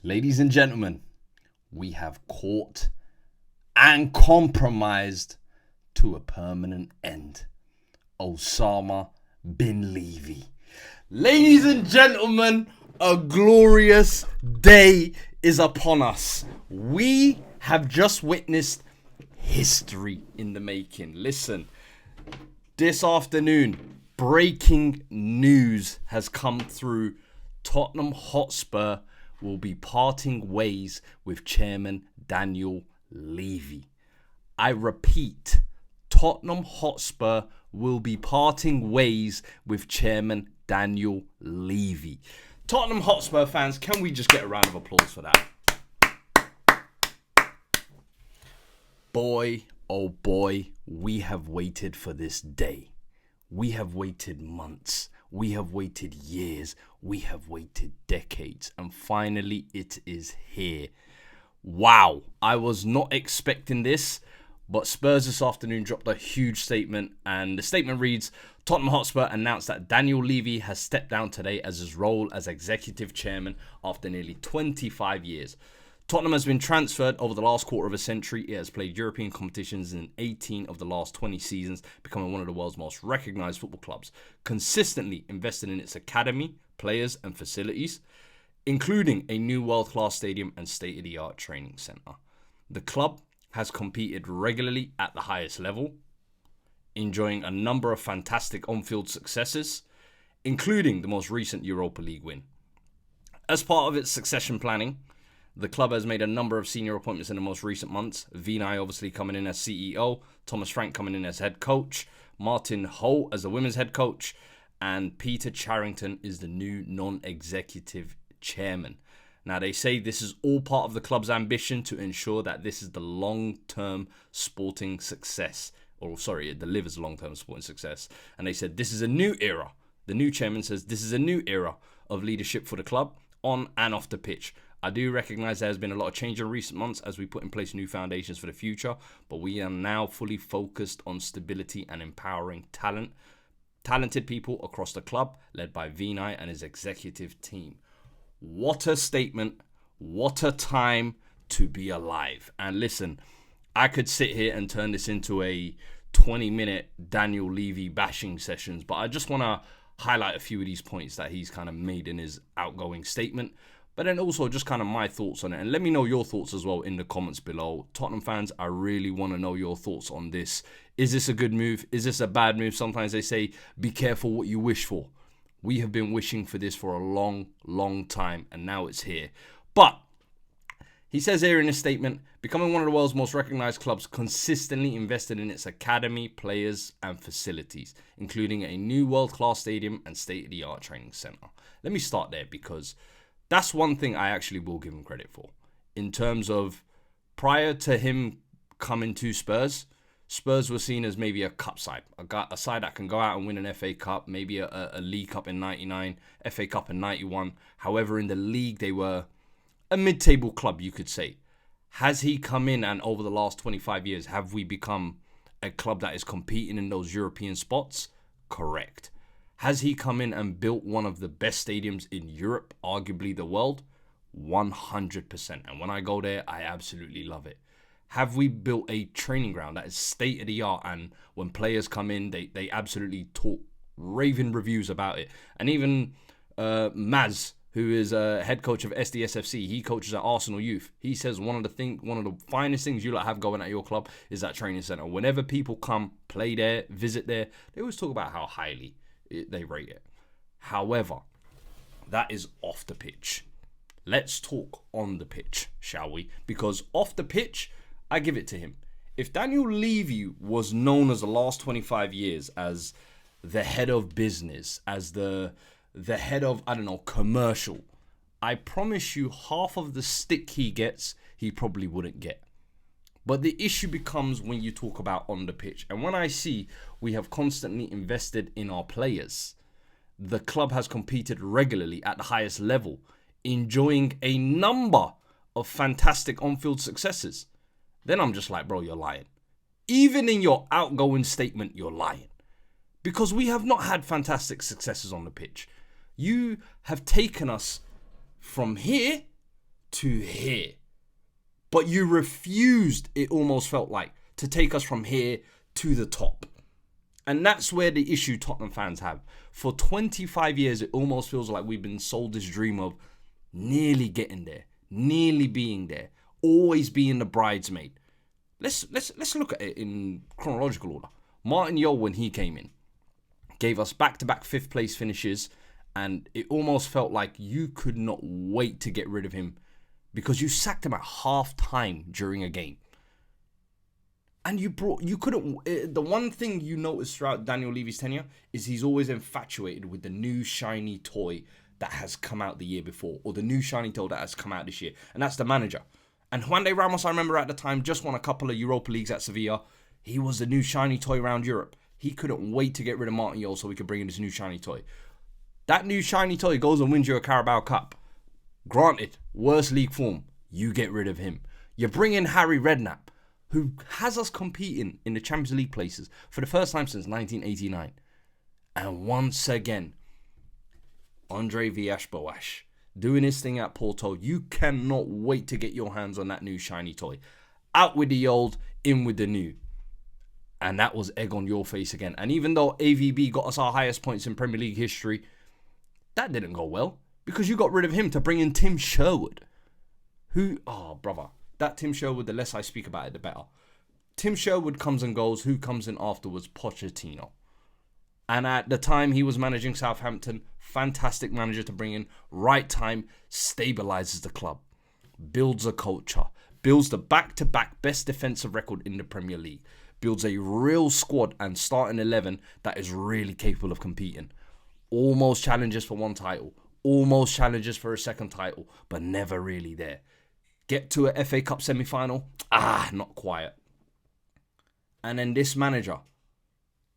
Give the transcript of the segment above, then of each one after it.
Ladies and gentlemen, we have caught and compromised to a permanent end Osama bin Levy. Ladies and gentlemen, a glorious day is upon us. We have just witnessed history in the making. Listen, this afternoon, breaking news has come through. Tottenham Hotspur will be parting ways with chairman Daniel Levy. I repeat, Tottenham Hotspur will be parting ways with chairman Daniel Levy. Tottenham Hotspur fans, can we just get a round of applause for that? Boy, oh boy, we have waited for this day. We have waited months. We have waited years. We have waited decades. And finally, it is here. Wow. I was not expecting this. But Spurs this afternoon dropped a huge statement. And the statement reads, Tottenham Hotspur announced that Daniel Levy has stepped down today as his role as executive chairman after nearly 25 years. Tottenham has been transferred over the last quarter of a century. It has played European competitions in 18 of the last 20 seasons, becoming one of the world's most recognised football clubs, consistently invested in its academy, players and facilities, including a new world-class stadium and state-of-the-art training centre. The club has competed regularly at the highest level, enjoying a number of fantastic on-field successes, including the most recent Europa League win. As part of its succession planning, the club has made a number of senior appointments in the most recent months. Vinay obviously coming in as CEO, Thomas Frank coming in as head coach, Martin Holt as the women's head coach, and Peter Charrington is the new non-executive chairman. Now, they say this is all part of the club's ambition to ensure that this is the long-term sporting success. It delivers long-term sporting success. And they said this is a new era. The new chairman says this is a new era of leadership for the club on and off the pitch. I do recognise there has been a lot of change in recent months as we put in place new foundations for the future, but we are now fully focused on stability and empowering talented people across the club, led by Vinay and his executive team. What a statement. What a time to be alive. And listen, I could sit here and turn this into a 20-minute Daniel Levy bashing sessions, but I just want to highlight a few of these points that he's kind of made in his outgoing statement. But then also just kind of my thoughts on it. And let me know your thoughts as well in the comments below. Tottenham fans, I really want to know your thoughts on this. Is this a good move? Is this a bad move? Sometimes they say, be careful what you wish for. We have been wishing for this for a long, long time. And now it's here. But he says here in his statement, becoming one of the world's most recognized clubs, consistently invested in its academy, players and facilities, including a new world-class stadium and state-of-the-art training center. Let me start there because that's one thing I actually will give him credit for. In terms of prior to him coming to Spurs, Spurs were seen as maybe a cup side, a side that can go out and win an FA Cup, maybe a League Cup in 99, FA Cup in 91. However, in the league, they were a mid-table club, you could say. Has he come in and over the last 25 years, have we become a club that is competing in those European spots? Correct. Has he come in and built one of the best stadiums in Europe, arguably the world? 100%. And when I go there, I absolutely love it. Have we built a training ground that is state-of-the-art and when players come in, they absolutely talk raving reviews about it? And even Maz, who is a head coach of SDSFC, he coaches at Arsenal Youth. He says one of the finest things you have going at your club is that training centre. Whenever people come, play there, visit there, they always talk about how highly they rate it. However, that is off the pitch. Let's talk on the pitch, shall we? Because off the pitch, I give it to him. If Daniel Levy was known as the last 25 years as the head of business, as the head of, commercial, I promise you half of the stick he gets, he probably wouldn't get. But the issue becomes when you talk about on the pitch. And when I see we have constantly invested in our players, the club has competed regularly at the highest level, enjoying a number of fantastic on-field successes, then I'm just like, bro, you're lying. Even in your outgoing statement, you're lying. Because we have not had fantastic successes on the pitch. You have taken us from here to here. But you refused, it almost felt like, to take us from here to the top. And that's where the issue Tottenham fans have. For 25 years, it almost feels like we've been sold this dream of nearly getting there, nearly being there, always being the bridesmaid. Let's look at it in chronological order. Martin Jol, when he came in, gave us back-to-back fifth place finishes, and it almost felt like you could not wait to get rid of him because you sacked him at half-time during a game. And the one thing you notice throughout Daniel Levy's tenure is he's always infatuated with the new shiny toy that has come out the year before, or the new shiny toy that has come out this year, and that's the manager. And Juan de Ramos, I remember at the time, just won a couple of Europa Leagues at Sevilla. He was the new shiny toy around Europe. He couldn't wait to get rid of Martin Jol so we could bring in this new shiny toy. That new shiny toy goes and wins you a Carabao Cup. Granted, worst league form, you get rid of him. You bring in Harry Redknapp, who has us competing in the Champions League places for the first time since 1989. And once again, Andre Villas-Boas doing his thing at Porto. You cannot wait to get your hands on that new shiny toy. Out with the old, in with the new. And that was egg on your face again. And even though AVB got us our highest points in Premier League history, that didn't go well because you got rid of him to bring in Tim Sherwood. That Tim Sherwood, the less I speak about it, the better. Tim Sherwood comes and goes. Who comes in afterwards? Pochettino. And at the time he was managing Southampton, fantastic manager to bring in. Right time, stabilizes the club. Builds a culture. Builds the back-to-back best defensive record in the Premier League. Builds a real squad and starting 11 that is really capable of competing. Almost challenges for one title. Almost challenges for a second title. But never really there. Get to a FA Cup semi-final. Not quite. And then this manager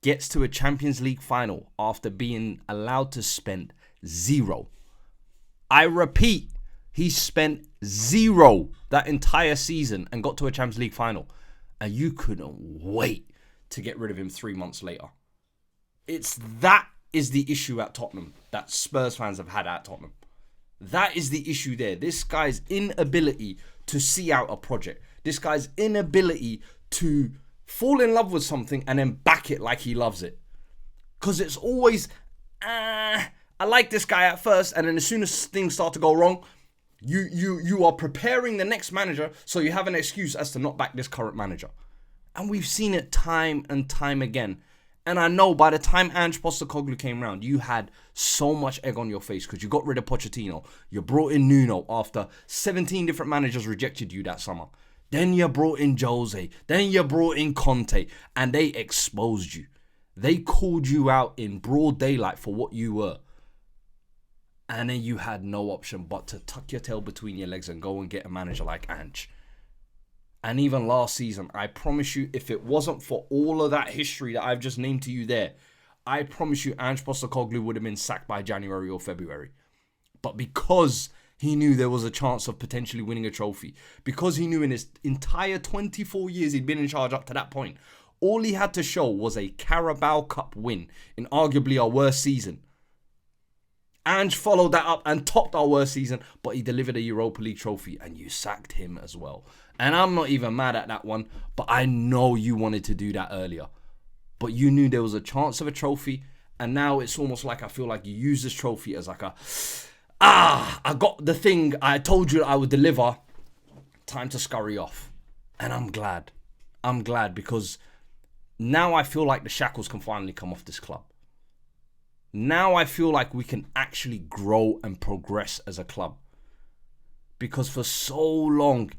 gets to a Champions League final after being allowed to spend zero. I repeat, he spent zero that entire season and got to a Champions League final. And you couldn't wait to get rid of him 3 months later. That is the issue at Tottenham that Spurs fans have had at Tottenham. That is the issue there. This guy's inability to see out a project. This guy's inability to fall in love with something and then back it like he loves it. Because it's always, I like this guy at first, and then as soon as things start to go wrong, you are preparing the next manager so you have an excuse as to not back this current manager. And we've seen it time and time again. And I know by the time Ange Postecoglou came round, you had so much egg on your face because you got rid of Pochettino. You brought in Nuno after 17 different managers rejected you that summer. Then you brought in Jose. Then you brought in Conte. And they exposed you. They called you out in broad daylight for what you were. And then you had no option but to tuck your tail between your legs and go and get a manager like Ange. And even last season, I promise you, if it wasn't for all of that history that I've just named to you there, I promise you Ange Postecoglou would have been sacked by January or February. But because he knew there was a chance of potentially winning a trophy, because he knew in his entire 24 years he'd been in charge up to that point, all he had to show was a Carabao Cup win in arguably our worst season. Ange followed that up and topped our worst season, but he delivered a Europa League trophy and you sacked him as well. And I'm not even mad at that one, but I know you wanted to do that earlier. But you knew there was a chance of a trophy, and now it's almost like I feel like you use this trophy as like I got the thing I told you I would deliver. Time to scurry off. And I'm glad. I'm glad because now I feel like the shackles can finally come off this club. Now I feel like we can actually grow and progress as a club. Because for so long,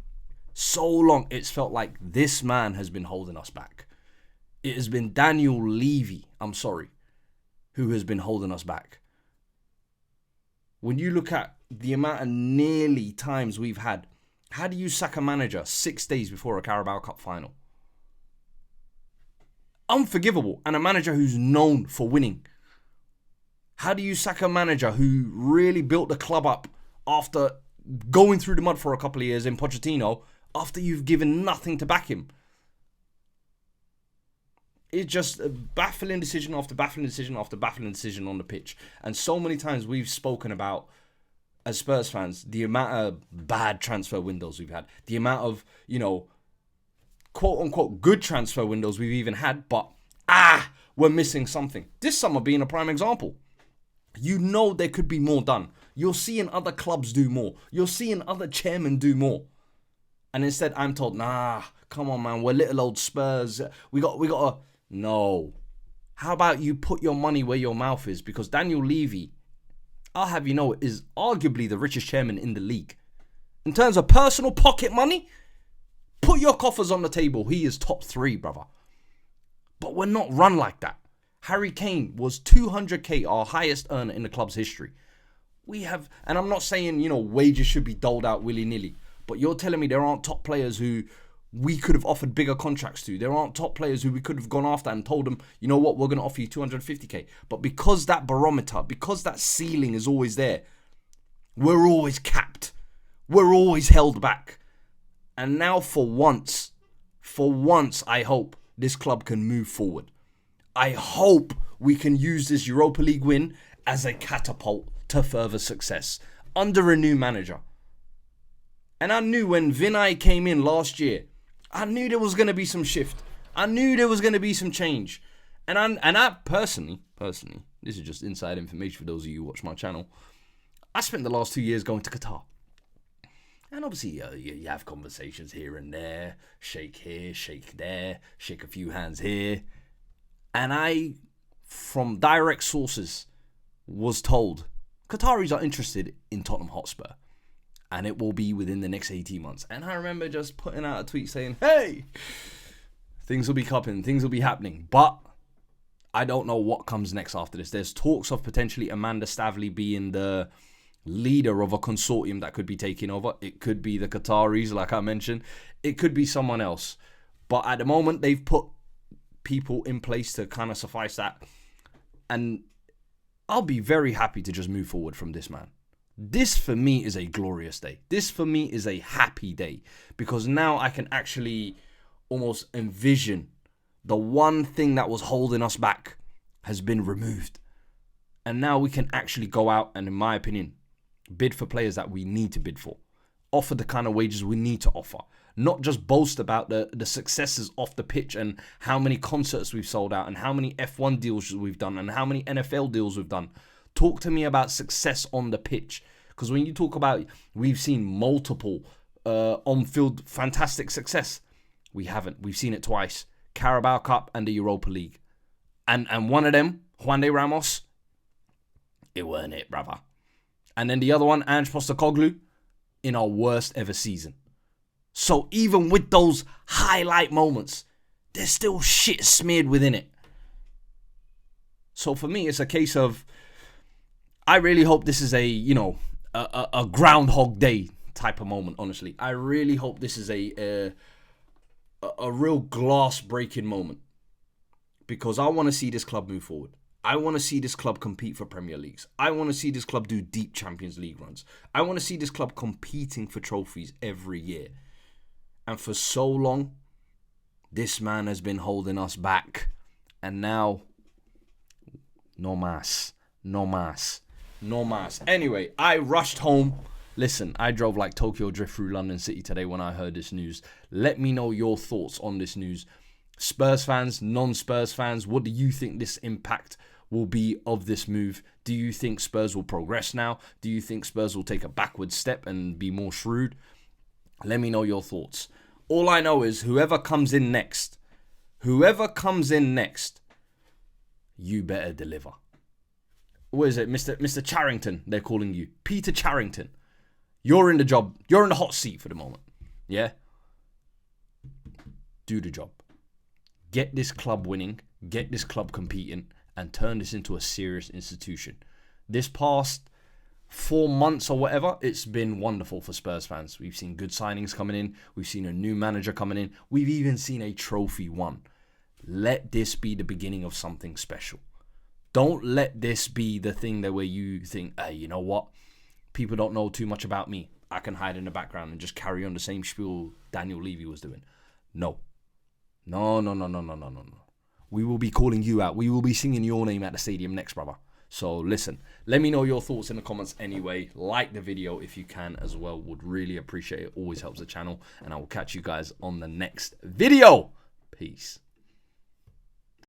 it's felt like this man has been holding us back. It has been Daniel Levy, who has been holding us back. When you look at the amount of nearly times we've had, how do you sack a manager 6 days before a Carabao Cup final? Unforgivable. And a manager who's known for winning. How do you sack a manager who really built the club up after going through the mud for a couple of years in Pochettino, after you've given nothing to back him? It's just a baffling decision after baffling decision after baffling decision on the pitch. And so many times we've spoken about as Spurs fans, the amount of bad transfer windows we've had, the amount of, quote unquote good transfer windows we've even had, but we're missing something. This summer being a prime example. There could be more done. You're seeing other clubs do more. You're seeing other chairmen do more. And instead I'm told, nah, come on man, we're little old Spurs. We got to, no. How about you put your money where your mouth is? Because Daniel Levy, I'll have you know, is arguably the richest chairman in the league. In terms of personal pocket money, put your coffers on the table. He is top 3, brother. But we're not run like that. Harry Kane was 200k, our highest earner in the club's history. We have, and I'm not saying, wages should be doled out willy-nilly, but you're telling me there aren't top players who we could have offered bigger contracts to. There aren't top players who we could have gone after and told them, you know what, we're going to offer you 250k. But because that barometer, because that ceiling is always there, we're always capped. We're always held back. And now for once, I hope this club can move forward. I hope we can use this Europa League win as a catapult to further success under a new manager. And I knew when Vinay came in last year, I knew there was going to be some shift. I knew there was going to be some change. And I personally, this is just inside information for those of you who watch my channel, I spent the last 2 years going to Qatar. And obviously, you have conversations here and there, shake here, shake there, shake a few hands here. And I, from direct sources, was told Qataris are interested in Tottenham Hotspur. And it will be within the next 18 months. And I remember just putting out a tweet saying, hey, things will be cupping, things will be happening. But I don't know what comes next after this. There's talks of potentially Amanda Stavely being the leader of a consortium that could be taking over. It could be the Qataris, like I mentioned. It could be someone else. But at the moment, they've put people in place to kind of suffice that. And I'll be very happy to just move forward from this, man. This for me is a glorious day. This for me is a happy day. Because now I can actually almost envision the one thing that was holding us back has been removed. And now we can actually go out and, in my opinion, bid for players that we need to bid for. Offer the kind of wages we need to offer. Not just boast about the successes off the pitch and how many concerts we've sold out and how many F1 deals we've done and how many NFL deals we've done. Talk to me about success on the pitch. Because when you talk about, we've seen multiple on-field fantastic success. We haven't. We've seen it twice. Carabao Cup and the Europa League. And one of them, Juan de Ramos, it weren't it, brother. And then the other one, Ange Postecoglou, in our worst ever season. So even with those highlight moments, there's still shit smeared within it. So for me, it's a case of, I really hope this is a Groundhog Day type of moment, honestly. I really hope this is a real glass-breaking moment. Because I want to see this club move forward. I want to see this club compete for Premier Leagues. I want to see this club do deep Champions League runs. I want to see this club competing for trophies every year. And for so long, this man has been holding us back. And now, no mas. Anyway, I rushed home. Listen, I drove like Tokyo Drift through London City today when I heard this news. Let me know your thoughts on this news. Spurs fans, non-Spurs fans, what do you think this impact will be of this move? Do you think Spurs will progress now? Do you think Spurs will take a backward step and be more shrewd? Let me know your thoughts. All I know is whoever comes in next, you better deliver. What is it? Mr. Charrington, they're calling you. Peter Charrington. You're in the job. You're in the hot seat for the moment. Yeah? Do the job. Get this club winning, get this club competing, and turn this into a serious institution. This past 4 months or whatever, it's been wonderful for Spurs fans. We've seen good signings coming in. We've seen a new manager coming in. We've even seen a trophy won. Let this be the beginning of something special. Don't let this be the thing that where you think, hey, you know what? People don't know too much about me. I can hide in the background and just carry on the same spiel Daniel Levy was doing. No. No. We will be calling you out. We will be singing your name at the stadium next, brother. So listen, let me know your thoughts in the comments anyway. Like the video if you can as well. Would really appreciate it. Always helps the channel. And I will catch you guys on the next video. Peace.